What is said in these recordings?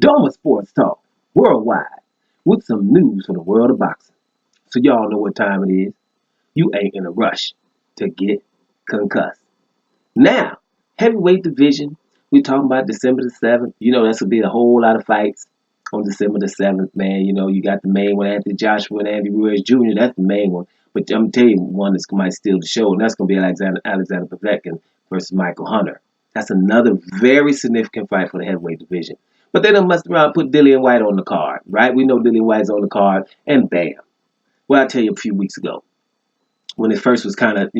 Doma Sports Talk, worldwide, with some news from the world of boxing. So y'all know what time it is. You ain't in a rush to get concussed. Now, heavyweight division, we're talking about December the 7th. You know, that's going to be a whole lot of fights on December the 7th, man. You know, you got the main one, Anthony Joshua and Andy Ruiz Jr. That's the main one. But I'm going to tell you one that might steal the show, and that's going to be Alexander Povetkin versus Michael Hunter. That's another very significant fight for the heavyweight division. But they done messed around and put Dillian Whyte on the card, right? We know Dillian Whyte's on the card, and bam. Well, I tell you a few weeks ago, when it first was kind of,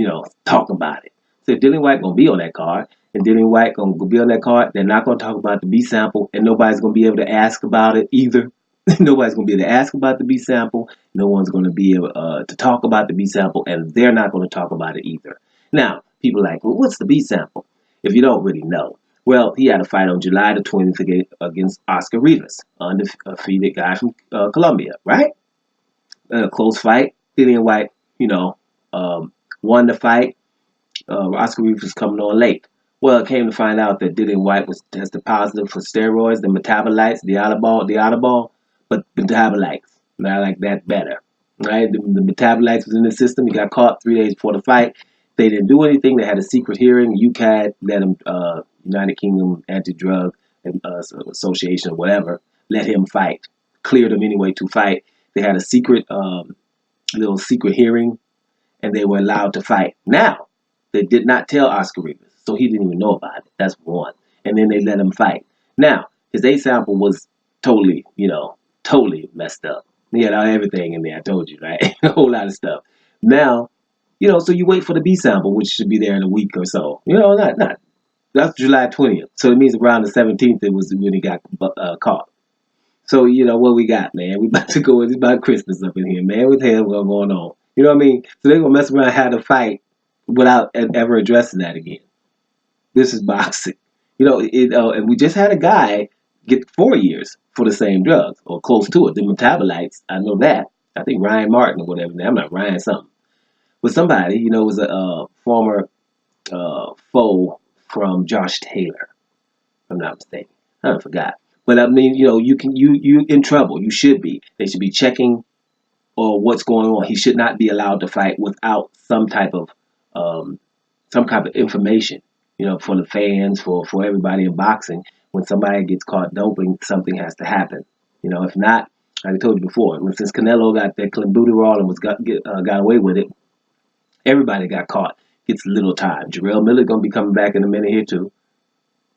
talking about it. So if Dillian Whyte going to be on that card, and Dillian Whyte going to be on that card, they're not going to talk about the B sample, and nobody's going to be able to ask about it either. Nobody's going to be able to ask about the B sample. No one's going to be able to talk about the B sample, and they're not going to talk about it either. Now, people are like, well, what's the B sample? If you don't really know. Well, he had a fight on July the 20th against Oscar Rivas, undefeated guy from Colombia, right? Close fight. Dillian Whyte, won the fight. Oscar Rivas was coming on late. Well, it came to find out that Dillian Whyte was tested positive for steroids, the metabolites, the Dianabol, but metabolites. And I like that better, right? The metabolites was in the system. He got caught 3 days before the fight. They didn't do anything. They had a secret hearing. UCAD let him, United Kingdom Anti-Drug Association or whatever, let him fight. Cleared him anyway to fight. They had a secret, little secret hearing, and they were allowed to fight. Now, they did not tell Oscar Rivas, so he didn't even know about it. That's one. And then they let him fight. Now, his A sample was totally, totally messed up. He had everything in there, I told you, right? A whole lot of stuff. Now, so you wait for the B sample, which should be there in a week or so. That's July 20th. So it means around the 17th it was when he got caught. So, what we got, man? We about to go, it's about Christmas up in here, man. What the hell going on? You know what I mean? So they're going to mess around and have a fight without ever addressing that again. This is boxing. And we just had a guy get 4 years for the same drugs, or close to it. The metabolites, I know that. I think Ryan Martin or whatever. I'm not Ryan something. But somebody, was a former foe from Josh Taylor, if I'm not mistaken. I forgot. But I mean, you in trouble. You should be. They should be checking what's going on. He should not be allowed to fight without some type of information. For the fans, for everybody in boxing. When somebody gets caught doping, something has to happen. If not, like I told you before, since Canelo got that clenbuterol and got away with it, everybody got caught. Gets little time. Jarrell Miller gonna be coming back in a minute here too,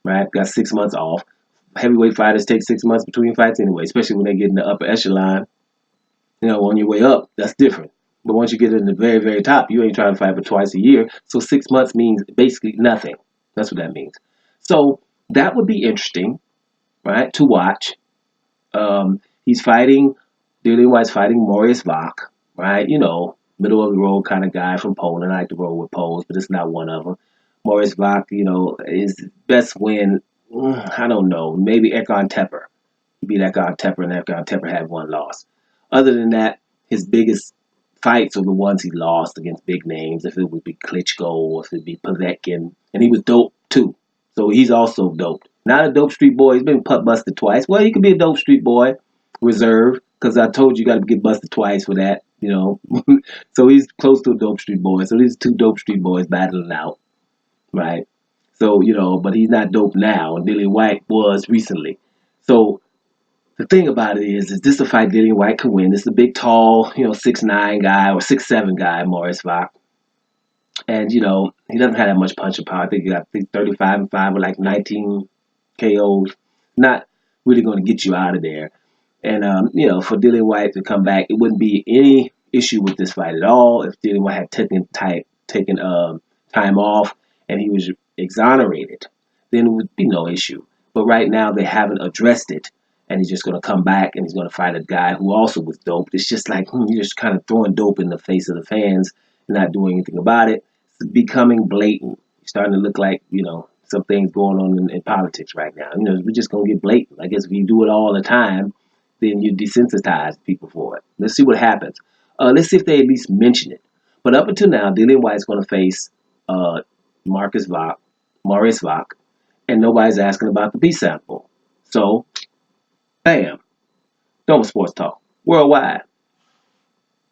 right? Got 6 months off. Heavyweight fighters take 6 months between fights anyway, especially when they get in the upper echelon. On your way up, that's different. But once you get in the very, very top, you ain't trying to fight for twice a year. So 6 months means basically nothing. That's what that means. So that would be interesting, right, to watch. He's fighting, Dillian Whyte's fighting Maurice Wach, right? Middle of the road kind of guy from Poland. I like to roll with Poles, but it's not one of them. Maurice Wach, his best win, I don't know, maybe Ekon Tepper. He beat Ekon Tepper, and Ekon Tepper had one loss. Other than that, his biggest fights are the ones he lost against big names. If it would be Klitschko, or if it would be Povetkin, and he was dope too. So he's also doped. Not a dope street boy. He's been busted twice. Well, he could be a dope street boy, reserve, because I told you got to get busted twice for that. So he's close to a dope street boy. So these two dope street boys battling out, right? So but he's not dope now, and Dillian Whyte was recently. So the thing about it is this a fight Dillian Whyte can win. This is a big, tall, 6'9" guy or 6'7" guy, Maurice Wach. And, he doesn't have that much punching power. I think he got 35-5 with like 19 KOs. Not really going to get you out of there. And, for Dillian Whyte to come back, it wouldn't be any issue with this fight at all if Dillian Whyte had taken time off and he was exonerated. Then it would be no issue. But right now they haven't addressed it. And he's just going to come back and he's going to fight a guy who also was doped. It's just like you're just kind of throwing dope in the face of the fans and not doing anything about it. It's becoming blatant. It's starting to look like, some things going on in politics right now. We're just going to get blatant. I guess if you do it all the time, then you desensitize people for it. Let's see what happens. Let's see if they at least mention it. But up until now, Dillian Whyte's going to face Maurice Wach, and nobody's asking about the B sample. So Bam. Doma Sports Talk. Worldwide.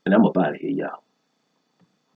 And I'm up out of here, y'all.